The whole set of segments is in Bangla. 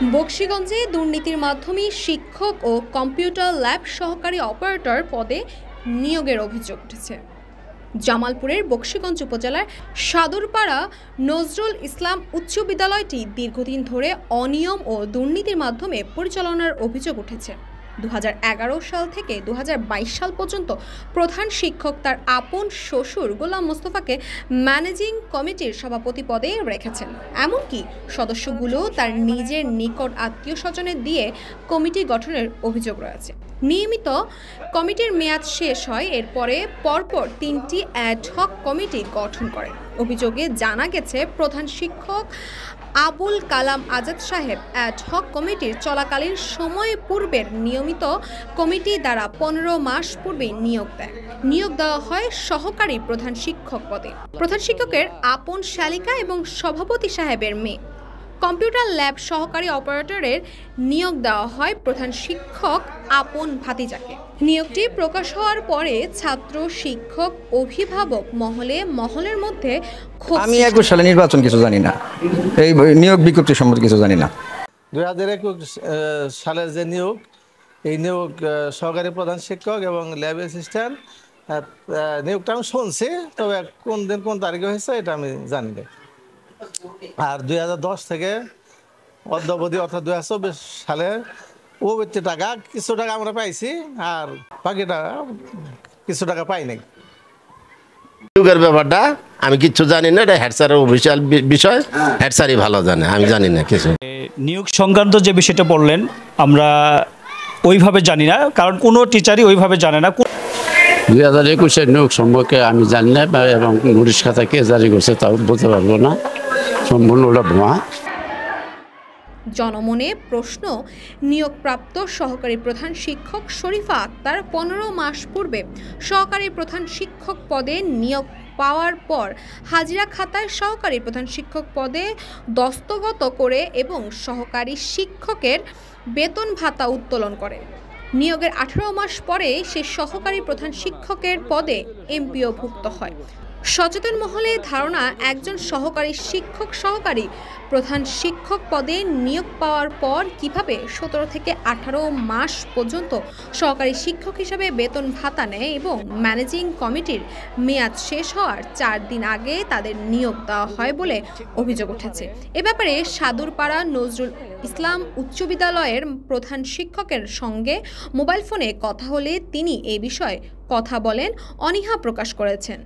বকশীগঞ্জে দুর্নীতির মাধ্যমে শিক্ষক ও কম্পিউটার ল্যাব সহকারী অপারেটর পদে নিয়োগের অভিযোগ উঠেছে। জামালপুরের বকশীগঞ্জ উপজেলার সাদুরপাড়া নজরুল ইসলাম উচ্চ বিদ্যালয়টি দীর্ঘদিন ধরে অনিয়ম ও দুর্নীতির মাধ্যমে পরিচালনার অভিযোগ উঠেছে। 2011 সাল থেকে 2022 সাল পর্যন্ত প্রধান শিক্ষক তার আপন শ্বশুর গোলাম মোস্তফাকে ম্যানেজিং কমিটির সভাপতি পদে রেখেছেন। এমনকি সদস্যগুলো তার নিজের নিকট আত্মীয় স্বজনের দিয়ে কমিটি গঠনের অভিযোগ রয়েছে। নিয়মিত কমিটির মেয়াদ শেষ হয়, এরপরে পরপর 3টি অ্যাডহক কমিটি গঠন করে। অভিযোগে জানা গেছে প্রধান শিক্ষক আবুল কালাম আজাদ সাহেব অ্যাডহক কমিটির চলাকালীন সময় পূর্বের নিয়মিত কমিটি দ্বারা 15 মাস পূর্বে নিয়োগ দেওয়া হয় সহকারী প্রধান শিক্ষক পদে। প্রধান শিক্ষকের আপন শালিকা এবং সভাপতি সাহেবের মেয়ে। কম্পিউটার ল্যাব সহকারী অপারেটরের নিয়োগ দেওয়া হয় প্রধান শিক্ষক আপন ভাতিজাকে। নিয়োগটি প্রকাশ হওয়ার পরে ছাত্র, শিক্ষক, অভিভাবক মহলের মধ্যে আমি 21 সালে নির্বাচন কিছু জানি না, এই নিয়োগ বিজ্ঞপ্তি সম্পর্কে কিছু জানি না। 2021 সালের যে নিয়োগ, এই নিয়োগ সহকারী প্রধান শিক্ষক এবং ল্যাব অ্যাসিস্ট্যান্ট নিয়োগটা আমি শুনছি, তবে কোন দিন কোন তারিখে হয়েছে এটা আমি জানি না। আর 2010 থেকে অদ্যাবধি অর্থাৎ 2024 সালে প্রবৃত্তি টাকা কিছু টাকা আমরা পাইছি, আর বাকি টাকা কিছু টাকা পাই নাই। নিয়োগের ব্যাপারটা আমি কিচ্ছু জানি না, এটা হেড স্যারের অফিসিয়াল বিষয়, হেড স্যারই ভালো জানে, আমি জানি না কিছু। নিয়োগ সংক্রান্ত যে বিষয়টা বললেন আমরা ওইভাবে জানি না, কারণ কোনো টিচারই ওইভাবে জানে না। 2021 নিয়োগ সম্পর্কে আমি জানি না, এবং নোটিশ খাতা কে জারি করছে তাও বলতে পারবো না, সম্পূর্ণ ওটা ভুয়া। জনমনে প্রশ্ন, নিয়োগপ্রাপ্ত সহকারী প্রধান শিক্ষক শরীফা আক্তার 15 মাস পূর্বে সহকারী প্রধান শিক্ষক পদে নিয়োগ পাওয়ার পর হাজিরা খাতায় সহকারী প্রধান শিক্ষক পদে দস্তখত করে এবং সহকারী শিক্ষকের বেতন ভাতা উত্তোলন করে। নিয়োগের 18 মাস পরে সে সহকারী প্রধান শিক্ষকের পদে এমপিওভুক্ত হয়। সচেতন মহলে ধারণা, একজন সহকারী প্রধান শিক্ষক পদে নিয়োগ পাওয়ার পর কিভাবে 17 থেকে 18 মাস পর্যন্ত সহকারী শিক্ষক হিসাবে বেতন ভাতা নেয় এবং ম্যানেজিং কমিটির মেয়াদ শেষ হওয়ার 4 দিন আগে তাদের নিয়োগ দেওয়া হয় বলে অভিযোগ উঠেছে। এ ব্যাপারে সাদুরপাড়া নজরুল ইসলাম উচ্চ বিদ্যালয়ের প্রধান শিক্ষকের সঙ্গে মোবাইল ফোনে কথা হলে তিনি এ বিষয়ে কথা বলেন, অনীহা প্রকাশ করেছেন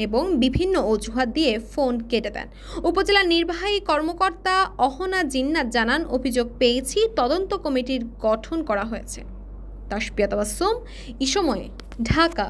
এবং বিভিন্ন অজুহাত দিয়ে ফোন কেটে দেন। উপজেলা নির্বাহী কর্মকর্তা অহনা জিন্নাত জানান, অভিযোগ পেয়েছি, তদন্ত কমিটির গঠন করা হয়েছে। তাসপিয়া তাবাসসুম, ইসময়, ঢাকা।